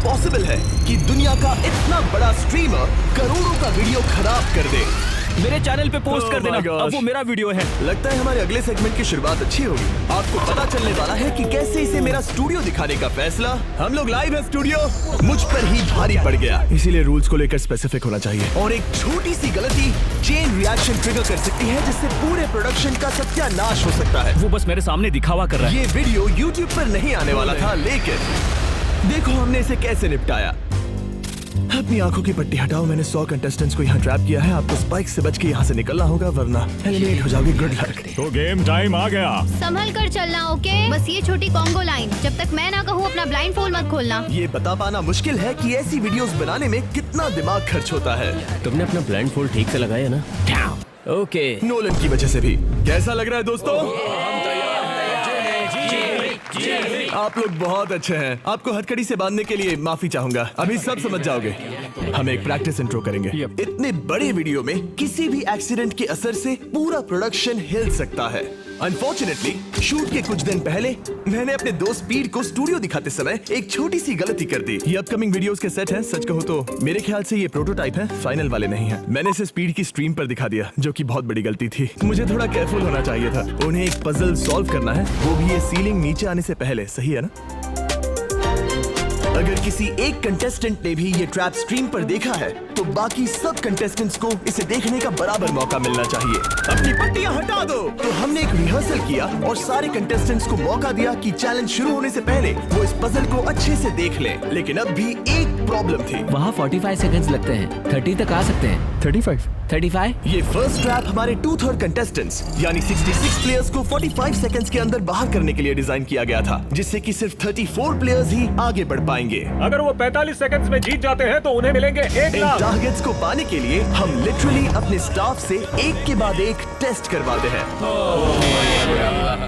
Possible है कि दुनिया का इतना बड़ा स्ट्रीमर करोड़ों का वीडियो खराब कर दे? मेरे चैनल पे पोस्ट कर Oh देना, my gosh. अब वो मेरा वीडियो है। लगता है हमारे अगले सेगमेंट की शुरुआत अच्छी होगी। आपको पता चलने वाला है कि कैसे इसे मेरा स्टूडियो दिखाने का फैसला, हम लोग लाइव है स्टूडियो, मुझ पर ही भारी पड़ गया। इसीलिए रूल्स को लेकर स्पेसिफिक होना चाहिए और एक छोटी सी गलती चेन रिएक्शन ट्रिगर कर सकती है जिससे पूरे प्रोडक्शन का सत्यानाश हो सकता है। वो बस मेरे सामने दिखावा कर रहा है। ये वीडियो YouTube पर नहीं आने वाला था, लेकिन देखो हमने इसे कैसे निपटाया। अपनी आंखों की पट्टी हटाओ, मैंने 100 कंटेस्टेंट्स को यहाँ ट्रैप किया है। आपको स्पाइक से बच के यहाँ से निकलना होगा वरना एलिमिनेट हो जाओगे। Good luck. तो गेम टाइम आ गया। संभल कर चलना, ओके? बस ये छोटी कॉन्गो लाइन, जब तक मैं ना कहूँ अपना ब्लाइंड फोल्ड मत खोलना। ये बता पाना मुश्किल है कि ऐसी वीडियोस बनाने में कितना दिमाग खर्च होता है। तुमने अपना ब्लाइंड फोल्ड ठीक से लगाया ना? ओके। नोलन की वजह से भी। कैसा लग रहा है दोस्तों? आप लोग बहुत अच्छे हैं। आपको हथकड़ी से बांधने के लिए माफी चाहूंगा, अभी सब समझ जाओगे। हम एक प्रैक्टिस इंट्रो करेंगे। इतने बड़े वीडियो में किसी भी एक्सीडेंट के असर से पूरा प्रोडक्शन हिल सकता है। अनफॉर्चुनेटली शूट के कुछ दिन पहले मैंने अपने दोस्त स्पीड को स्टूडियो दिखाते समय एक छोटी सी गलती कर दी। ये अपकमिंग वीडियोस के सेट हैं। सच कहूँ तो मेरे ख्याल से ये प्रोटोटाइप है, फाइनल वाले नहीं है। मैंने इसे स्पीड की स्ट्रीम पर दिखा दिया, जो कि बहुत बड़ी गलती थी। मुझे थोड़ा केयरफुल होना चाहिए था। उन्हें एक पजल सॉल्व करना है, वो भी ये सीलिंग नीचे आने से पहले। सही है ना? अगर किसी एक कंटेस्टेंट ने भी ये ट्रैप स्ट्रीम पर देखा है तो बाकी सब कंटेस्टेंट्स को इसे देखने का बराबर मौका मिलना चाहिए। अपनी पट्टियां हटा दो। तो हमने एक रिहर्सल किया और सारे कंटेस्टेंट्स को मौका दिया कि चैलेंज शुरू होने से पहले वो इस पजल को अच्छे से देख ले। लेकिन अब भी एक प्रॉब्लम थी। वहाँ 45 सेकंड्स लगते हैं, 30 तक आ सकते हैं। 35? ये फर्स्ट ट्रैप हमारे 2/3 कंटेस्टेंट्स यानी 66 प्लेयर्स को 45 सेकंड्स के अंदर बाहर करने के लिए डिजाइन किया गया था, जिससे कि सिर्फ 34 प्लेयर्स ही आगे बढ़ पाएंगे। अगर वो 45 सेकंड्स में जीत जाते हैं तो उन्हें मिलेंगे 1 इन लाख। टारगेट्स को पाने के लिए हम लिटरली अपने स्टाफ से एक के बाद एक टेस्ट करवाते हैं।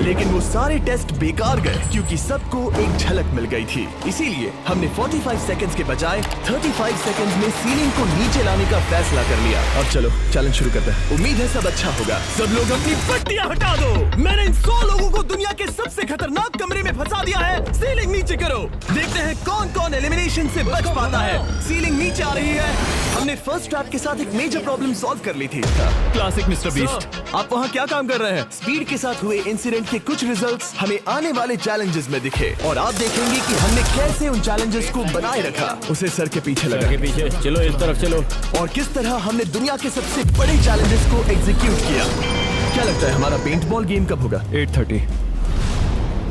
लेकिन वो सारे टेस्ट बेकार गए क्योंकि सबको एक झलक मिल गई थी। इसीलिए हमने 45 सेकंड्स के बजाय 35 सेकंड्स में सीलिंग को नीचे लाने का फैसला कर लिया। अब चलो चैलेंज शुरू करते हैं। उम्मीद है सब अच्छा होगा। सब लोग अपनी पट्टियां हटा दो। मैंने इन 100 लोगों को दुनिया के सबसे खतरनाक कमरे में फंसा दिया है। सीलिंग नीचे करो। देखते हैं कौन कौन एलिमिनेशन से बच पाता है। सीलिंग नीचे आ रही है। हमने फर्स्ट ट्रैप के साथ एक मेजर प्रॉब्लम सॉल्व कर ली थी। Classic mister beast. आप वहाँ क्या काम कर रहे हैं? स्पीड के साथ हुए इंसिडेंट के कुछ रिजल्ट्स हमें आने वाले चैलेंजेस में दिखे और आप देखेंगे कि हमने कैसे उन चैलेंजेस को बनाए रखा। उसे सर के पीछे लगा के पीछे चलो, इस तरफ चलो। और किस तरह हमने दुनिया के सबसे बड़े चैलेंजेस को एग्जीक्यूट किया। क्या लगता है हमारा पेंट बॉल गेम कब होगा? 8:30।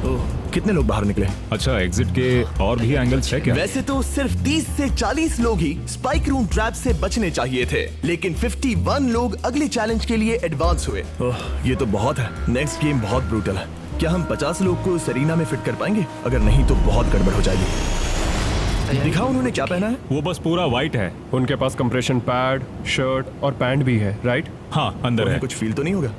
ओह, कितने लोग बाहर निकले? अच्छा, एग्जिट के और भी एंगल्स है क्या? वैसे तो सिर्फ 30 से 40 लोग ही स्पाइक रूम ट्रैप से बचने चाहिए थे, लेकिन 51 लोग अगले चैलेंज के लिए एडवांस हुए। ओह, ये तो बहुत है। नेक्स्ट गेम बहुत ब्रूटल है। क्या हम 50 लोग को सरीना में फिट कर पाएंगे? अगर नहीं तो बहुत गड़बड़ हो जाएगी। दिखाओ उन्होंने क्या पहना है। वो बस पूरा व्हाइट है। उनके पास कंप्रेशन पैड, शर्ट और पैंट भी है, राइट? हाँ, अंदर उन्हें है। कुछ फील तो नहीं होगा?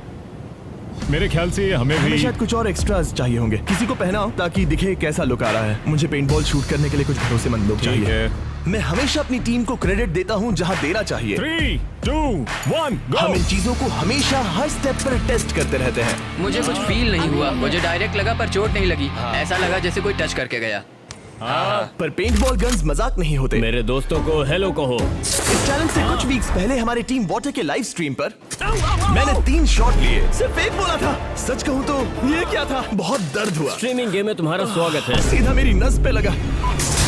मेरे ख्याल से हमें हमें भी शायद कुछ और एक्स्ट्रास चाहिए होंगे। किसी को पहनाओ ताकि दिखे कैसा लुक आ रहा है। मुझे पेंटबॉल शूट करने के लिए कुछ भरोसेमंद लोग ठीक चाहिए। है। मैं हमेशा अपनी टीम को क्रेडिट देता हूँ जहाँ देना चाहिए। 3, 2, 1, हम गो। इन चीजों को हमेशा हर स्टेप पर टेस्ट करते रहते हैं। मुझे कुछ फील नहीं हुआ। मुझे डायरेक्ट लगा पर चोट नहीं लगी। ऐसा लगा जैसे कोई टच करके गया। पर पेंटबॉल गन्स मजाक नहीं होते। मेरे दोस्तों को हेलो कहो। इस चैलेंज से कुछ वीक्स पहले हमारे टीम वाटर के लाइव स्ट्रीम पर मैंने 3 शॉट लिए, सिर्फ एक बोला था। सच कहूँ तो ये क्या था, बहुत दर्द हुआ। स्ट्रीमिंग गेम में तुम्हारा स्वागत है। सीधा मेरी नस पे लगा।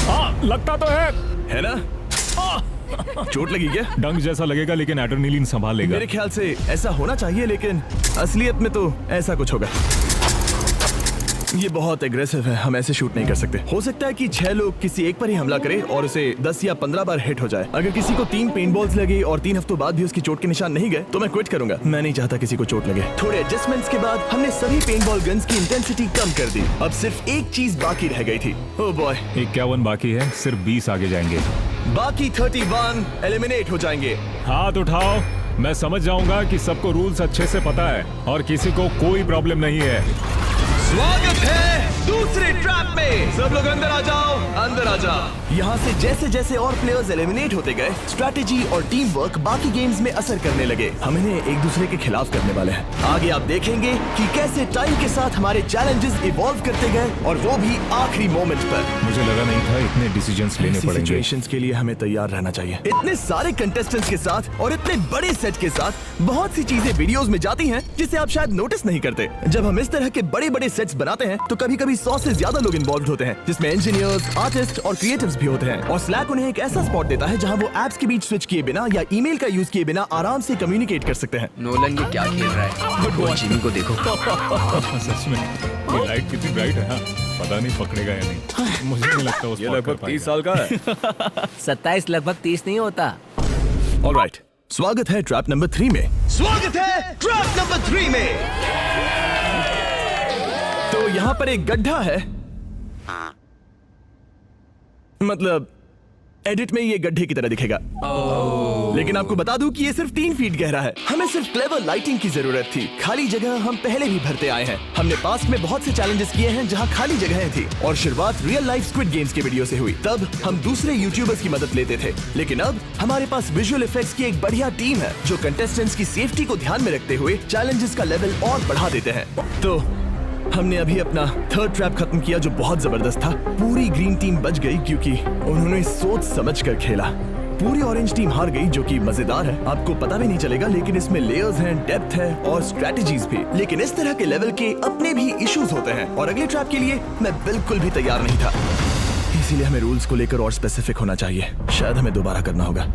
हाँ, लगता तो है ना? चोट लगी क्या? डंक जैसा लगेगा लेकिन एड्रेनलिन संभाल लेगा। मेरे ख्याल से ऐसा होना चाहिए, लेकिन असलियत में तो ऐसा कुछ होगा। ये बहुत एग्रेसिव है, हम ऐसे शूट नहीं कर सकते। हो सकता है कि 6 लोग किसी एक पर ही हमला करें और उसे 10 या 15 बार हिट हो जाए। अगर किसी को 3 पेंटबॉल्स लगे और 3 हफ्तों बाद भी उसकी चोट के निशान नहीं गए तो मैं क्विट करूंगा। मैं नहीं चाहता किसी को चोट लगे। थोड़े एडजस्टमेंट्स के बाद हमने सभी पेंटबॉल गन्स की इंटेंसिटी कम कर दी। अब सिर्फ एक चीज बाकी रह गई थी। ओह बॉय, 51 बाकी है, सिर्फ 20 आगे जाएंगे। बाकी 31 एलिमिनेट हो जाएंगे। हाथ उठाओ, मैं समझ जाऊंगा कि सबको रूल्स अच्छे से पता है और किसी को कोई प्रॉब्लम नहीं है। स्वागत है दूसरे ट्रैप में। सब लोग अंदर आ जाओ, अंदर आ जाओ। यहाँ से जैसे जैसे और प्लेयर्स एलिमिनेट होते गए, स्ट्रैटेजी और टीम वर्क बाकी गेम्स में असर करने लगे। हम इन्हें एक दूसरे के खिलाफ करने वाले हैं। आगे आप देखेंगे कि कैसे टाइम के साथ हमारे चैलेंजेस इवॉल्व करते गए, और वो भी आखिरी मोमेंट पर। मुझे लगा नहीं था इतने डिसीजंस लेने ऐसी पड़ेंगे। सिचुएशंस के लिए हमें तैयार रहना चाहिए। इतने सारे कंटेस्टेंट्स के साथ और इतने बड़े सेट के साथ बहुत सी चीजें वीडियोस में जाती हैं जिसे आप शायद नोटिस नहीं करते। जब हम इस तरह के बड़े बड़े सेट्स बनाते हैं तो कभी कभी 100 से ज्यादा लोग इन्वॉल्व होते हैं, जिसमें इंजीनियर्स, आर्टिस्ट और क्रिएटिव्स भी होते हैं। और स्लैक उन्हें एक ऐसा स्पॉट देता है जहां वो एप्स के बीच स्विच किए बिना या ईमेल का यूज किए बिना आराम से कम्युनिकेट कर सकते हैं। नोलन ये क्या खेल रहा है? वो जिमी को देखो। सच में ये लाइट कितनी ब्राइट है। हाँ, पता नहीं पकड़ेगा या नहीं। मुझे नहीं लगता वो ये spot कर लगभग 30 पाएगा। साल का है। 27 लगभग 30 नहीं होता। ऑलराइट, स्वागत है ट्रैप नंबर 3 में। स्वागत है ट्रैप नंबर 3 में। तो यहाँ पर एक गड्ढा है, मतलब एडिट में ये गड्ढे की तरह दिखेगा। लेकिन आपको बता दूं कि ये सिर्फ 3 फीट गहरा है। हमें सिर्फ क्लेवर लाइटिंग की जरूरत थी। खाली जगह हम पहले भी भरते आए हैं। हमने पास्ट में बहुत से चैलेंजेस किए हैं जहां खाली जगहें थी, और शुरुआत रियल लाइफ स्क्विड गेम्स के वीडियो से हुई। तब हम दूसरे यूट्यूबर्स की मदद लेते थे, लेकिन अब हमारे पास विजुअल इफेक्ट्स की एक बढ़िया टीम है जो कंटेस्टेंट्स की सेफ्टी को ध्यान में रखते हुए चैलेंजेस का लेवल और बढ़ा देते हैं। तो हमने अभी अपना 3rd ट्रैप खत्म किया जो बहुत जबरदस्त था। पूरी ग्रीन टीम बच गई क्योंकि उन्होंने सोच समझकर खेला। पूरी ऑरेंज टीम हार गई, जो कि मजेदार है। आपको पता भी नहीं चलेगा, लेकिन इसमें लेयर्स हैं, डेप्थ है और स्ट्रेटजीज भी। लेकिन इस तरह के लेवल के अपने भी इश्यूज होते हैं, और अगले ट्रैप के लिए मैं बिल्कुल भी तैयार नहीं था। इसीलिए हमें रूल्स को लेकर और स्पेसिफिक होना चाहिए। शायद हमें दोबारा करना होगा।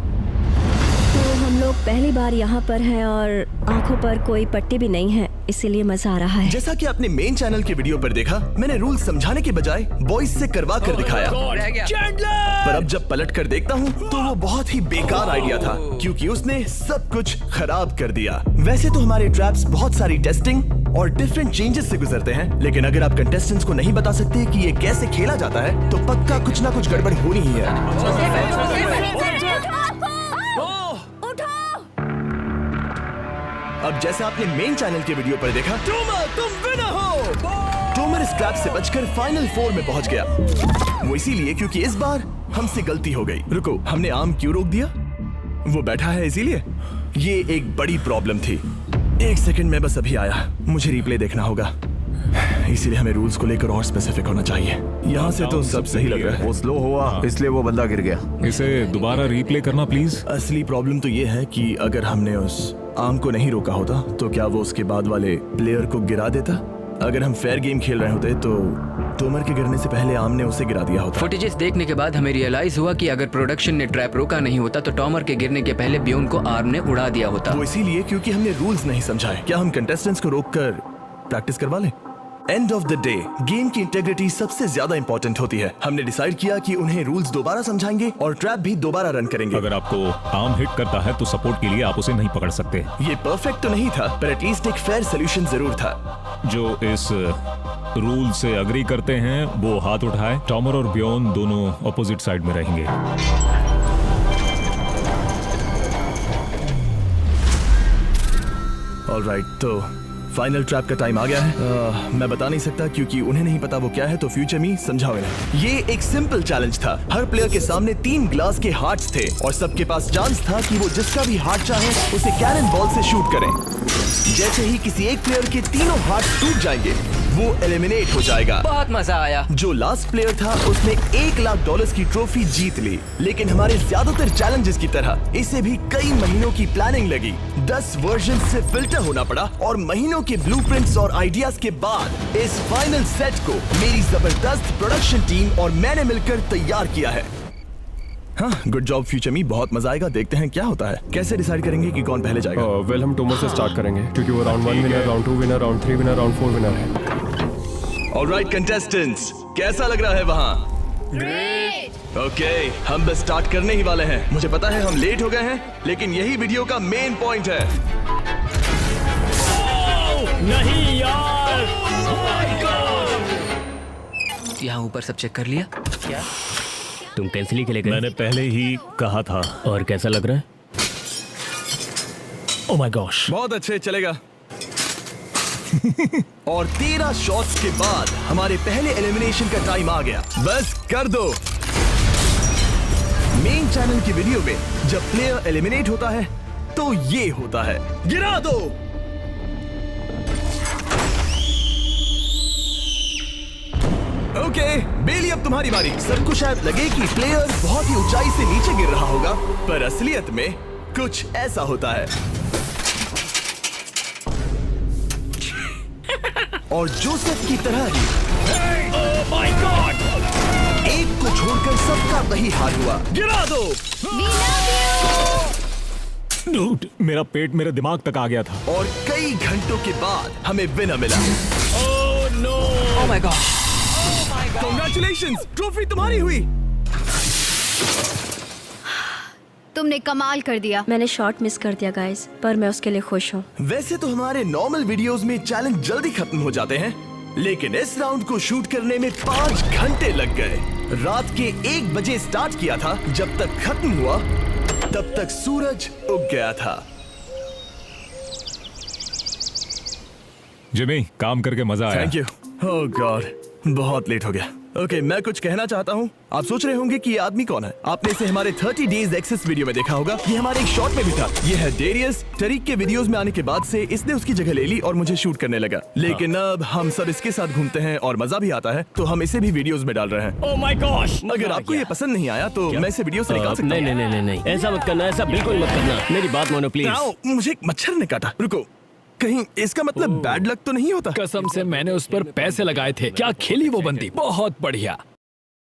तो हम लोग पहली बार यहाँ पर हैं और आंखों पर कोई पट्टी भी नहीं है, इसीलिए मजा आ रहा है। जैसा कि आपने मेन चैनल के वीडियो पर देखा, मैंने रूल्स समझाने के बजाय वॉइस से करवा कर दिखाया। रह गया। पर अब जब पलट कर देखता हूँ तो वो बहुत ही बेकार आइडिया था, क्योंकि उसने सब कुछ खराब कर दिया। वैसे तो हमारे ट्रैप्स बहुत सारी टेस्टिंग और डिफरेंट चेंजेस से गुजरते हैं, लेकिन अगर आप कंटेस्टेंट्स को नहीं बता सकते कि ये कैसे खेला जाता है, तो पक्का कुछ ना कुछ गड़बड़ होनी ही है। अब जैसा आपने मेन चैनल के वीडियो पर देखा, टोमर तुम विनर हो। टोमर इस ट्रैप से बचकर फाइनल 4 में पहुंच गया। वो इसीलिए क्योंकि इस बार हमसे गलती हो गई। रुको, हमने आर्म क्यों रोक दिया? वो बैठा है इसीलिए। ये एक बड़ी प्रॉब्लम थी। 1 सेकंड में बस अभी आया, मुझे रिप्ले देखना होगा। इसीलिए हमें रूल्स को लेकर और स्पेसिफिक होना चाहिए। यहाँ से तो सब सही लग रहा है। वो स्लो हुआ, इसलिए वो बंदा गिर गया। इसे दोबारा रीप्ले करना प्लीज। असली प्रॉब्लम तो ये है कि अगर हमने उस आर्म को नहीं रोका होता तो क्या वो उसके बाद वाले प्लेयर को गिरा देता? अगर हम फेयर गेम खेल रहे होते तो टोमर के गिरने से पहले आर्म ने उसे गिरा दिया होता। फुटेजेस देखने के बाद हमें रियलाइज हुआ कि अगर प्रोडक्शन ने ट्रैप रोका नहीं होता तो टॉमर के गिरने के पहले ब्योन को आर्म ने उड़ा दिया होता। वो इसीलिए क्योंकि हमने रूल्स नहीं समझाए। क्या हम कंटेस्टेंट्स को रोककर प्रैक्टिस करवा लें? End of the day game की इंटेग्रिटी सबसे ज्यादा इंपॉर्टेंट होती है। हमने डिसाइड किया कि उन्हें रूल्स दोबारा समझाएंगे और ट्रैप भी दोबारा रन करेंगे। अगर आपको आर्म हिट करता है तो सपोर्ट के लिए आप उसे नहीं पकड़ सकते। ये परफेक्ट तो नहीं था, पर एटलीस्ट एक फेयर सोल्यूशन जरूर था। जो इस रूल से अग्री करते हैं वो हाथ उठाए। टॉमर और ब्योन दोनों ऑपोजिट साइड में रहेंगे। ऑलराइट, तो फाइनल ट्रैप का टाइम आ गया है। मैं बता नहीं सकता क्योंकि उन्हें नहीं पता वो क्या है, तो फ्यूचर मी समझाओ इन्हें। ये एक सिंपल चैलेंज था। हर प्लेयर के सामने 3 ग्लास के हार्ट्स थे और सबके पास चांस था कि वो जिसका भी हार्ट चाहे उसे कैनन बॉल से शूट करें। जैसे ही किसी एक प्लेयर के तीनों हार्ट टूट जाएंगे, वो एलिमिनेट हो जाएगा। बहुत मजा आया। जो लास्ट प्लेयर था उसने $1 लाख की ट्रॉफी जीत ली। लेकिन हमारे ज्यादातर चैलेंजेस की तरह इसे भी कई महीनों की प्लानिंग लगी। 10 वर्जन से फिल्टर होना पड़ा और महीनों के ब्लूप्रिंट्स और आइडियाज के बाद इस फाइनल सेट को मेरी जबरदस्त प्रोडक्शन टीम और मैंने मिलकर तैयार किया है। हाँ, गुड जॉब फ्यूचर मी, बहुत मजा आएगा। देखते हैं क्या होता है। कैसे डिसाइड करेंगे कि कौन पहले जाएगा? वेल हम टोमर से स्टार्ट करेंगे क्योंकि वो round 1 winner, round 2 winner, round 3 winner, round 4 winner है। ऑलराइट कंटेस्टेंट्स, कैसा लग रहा है वहाँ? ओके, हम बस स्टार्ट करने ही वाले हैं। मुझे पता है हम लेट हो गए हैं, लेकिन यही वीडियो का मेन पॉइंट है। नहीं यार। यहाँ ऊपर सब चेक कर लिया क्या? तुम कैंसिल के लिए गए? मैंने पहले ही कहा था। और कैसा लग रहा है? Oh my gosh. बहुत अच्छे, चलेगा। और 13 शॉट्स के बाद हमारे पहले एलिमिनेशन का टाइम आ गया। बस कर दो। मेन चैनल की वीडियो में जब प्लेयर एलिमिनेट होता है तो ये होता है, गिरा दो। ओके बेली, अब तुम्हारी बारी। सबको शायद लगे कि प्लेयर बहुत ही ऊंचाई से नीचे गिर रहा होगा, पर असलियत में कुछ ऐसा होता है। और जोसेफ की तरह ही एक को छोड़कर सबका वही हाल हुआ, गिरा दो। We love you! डूड, मेरा पेट मेरे दिमाग तक आ गया था। और कई घंटों के बाद हमें विनर मिला। Oh my God, congratulations, trophy तुम्हारी हुई। तुमने कमाल कर दिया। मैंने शॉट मिस कर दिया गाइस, पर मैं उसके लिए खुश हूँ। वैसे तो हमारे नॉर्मल वीडियोस में चैलेंज जल्दी खत्म हो जाते हैं, लेकिन इस राउंड को शूट करने में 5 घंटे लग गए। रात के 1 बजे स्टार्ट किया था, जब तक खत्म हुआ तब तक सूरज उग गया था। जिमी, काम करके मजा आया। Thank you. ओह गॉड, बहुत लेट हो गया। ओके, मैं कुछ कहना चाहता हूँ। आप सोच रहे होंगे कि ये आदमी कौन है। आपने इसे हमारे 30 डेज एक्सेस वीडियो में देखा होगा। ये हमारे एक शॉट में भी था। ये है डेरियस। टरीक के वीडियोस में आने के बाद से इसने उसकी जगह ले ली और मुझे शूट करने लगा। लेकिन अब हम सब इसके साथ घूमते हैं और मजा भी आता है, तो हम इसे भी वीडियोस में डाल रहे हैं। ओह माय गॉश, अगर आपको ये पसंद नहीं आया तो मैं इसे वीडियो से निकाल सकता नहीं हूँ। नहीं नहीं नहीं, ऐसा मत करना, ऐसा बिल्कुल मत करना। मेरी बात मानो प्लीज। आओ, मुझे एक मच्छर ने काटा। रुको, कहीं इसका मतलब बैड लक तो नहीं होता? कसम से मैंने उस पर पैसे लगाए थे। क्या खेली वो बंदी, बहुत बढ़िया।